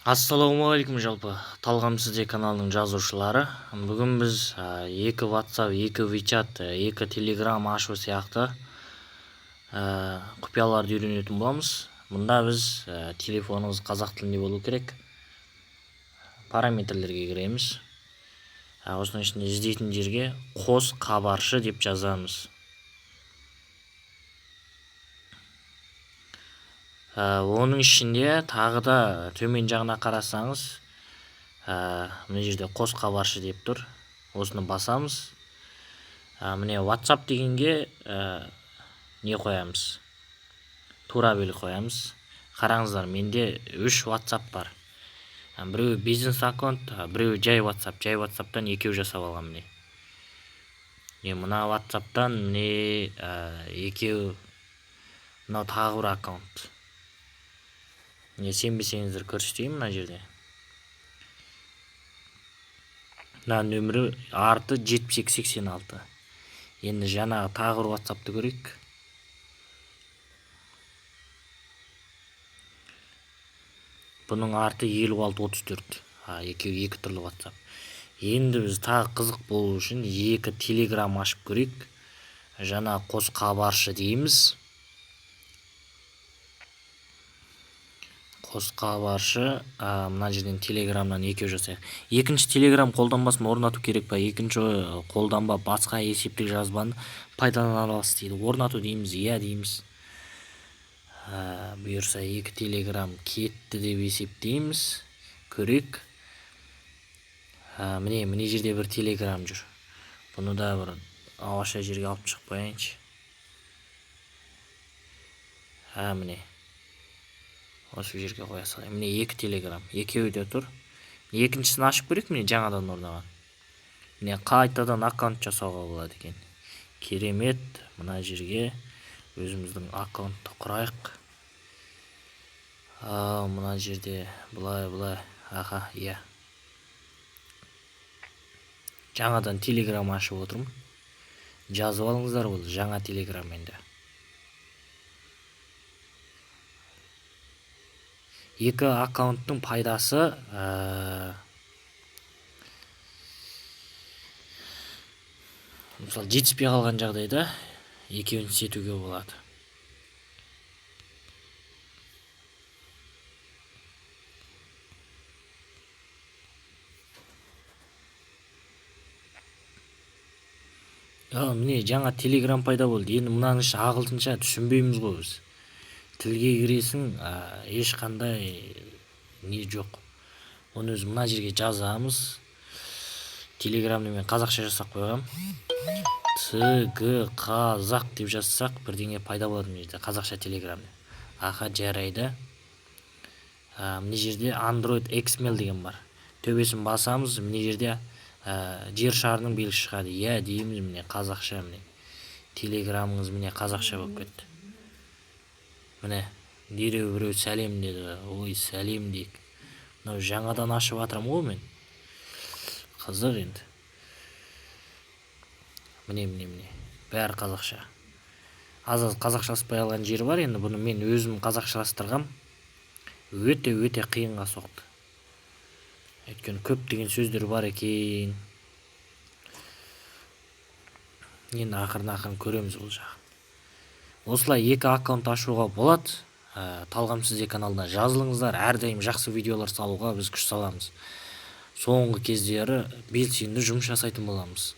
Ассалаумағалейкум жалпы Талғам Сізде каналының жазушылары. Бүгін біз екі WhatsApp, екі WeChat, екі Telegram ашу сияқты құпияларды үйренетін боламыз. Мұнда біз телефонымыз қазақ тілінде болу керек. Параметрлерге кіреміз. Осының ішінде іздейтін жерге қос хабаршы деп жазамыз. Оның ішінде тағы да төмен жағына қарасаңыз, мына жерде қос хабаршы деп тұр. Осыны басамыз. Міне WhatsApp дегенге не қоямыз? Тура бел қоямыз. Қараңыздар, менде 3 WhatsApp бар. Біреу бизнес аккаунт, біреу жай WhatsApp. Жай WhatsApp'тан екеу жасап алғам міне. Мына WhatsApp'тан міне екеу, мынау тағы бір аккаунт. Сенбесеңіздер көрсетейін мына жерде. Мына нөмірі арты 7286. Енді жаңағы тағы бір WhatsApp'ты көрейік. Бұның арты 5634. Екеу екі түрлі WhatsApp. Енді біз тағы қызық болу үшін екі Telegram ашып көрейік. Жаңа қос хабаршы дейміз. Қос хабаршы, мына жерден Telegram'нан екеу жасайық. Екінші Telegram қолданбасын орнату керек па? Екінші қолданба басқа есептік жазбаны пайдалана аласыз дейді. Орнату дейміз, иә дейміз. Бұйырса екі Telegram кетті деп есептейміз. Көрейік. Міне жерде бір Telegram жүр. Бұны да бір ауаша жерге алып шығып қояйыншы. Міне. Осы жерге қоя салайын. Міне екі Telegram, екеуі де тұр. Екіншісін ашып көрейік, міне жаңадан орнаған. Міне қайтадан аккаунт жасауға болады екен. Керемет. Мына жерге өзіміздің аккаунтты құрайық. Мына жерде бұлай. Иә. Жаңадан Telegram ашып отырмын. Жазып алыңыздар, бұл жаңа Telegram енді. Екі аккаунттың пайдасы мысалы жетіспей қалған жағдайда екеуін сетуге болады. Міне жаңа Telegram пайда болды. Енді мұнан іші ағылшынша түсінбейміз ғой біз. Тілге кіресің, ешқандай не жоқ. Оны өз мына жерге жазамыз. Телеграмды мен қазақша жасап қойғам. қазақ деп жазсақ бірдеңе пайда болады мына жерде қазақша Телеграмды. Жарайды. Мына жерде Android XML деген бар. Төбесін басамыз, мына жерде жер шарының белгісі шығады. Иә дейміз, міне қазақша, міне. Телеграмыңыз міне қазақша болып кетті. Міне, дереу біреу сәлем деді. Ой, сәлем дейік. Мынау жаңадан ашып атырам ғой мен. Қызық енді. Міне. Бәрі қазақша. Аз қазақшаспай алған жері бар, енді бұны мен өзім қазақшаластырғам. Өте қиынға соқты. Өйткені көптеген сөздер бар екен. Енді ақырын көреміз бұл жағы. Осылай екі аккаунт ашуға болады. Талғам Сізде каналына жазылыңыздар. Әрдайым жақсы видеолар салуға біз күш саламыз. Соңғы кездері белсенді жұмыс жасайтын боламыз.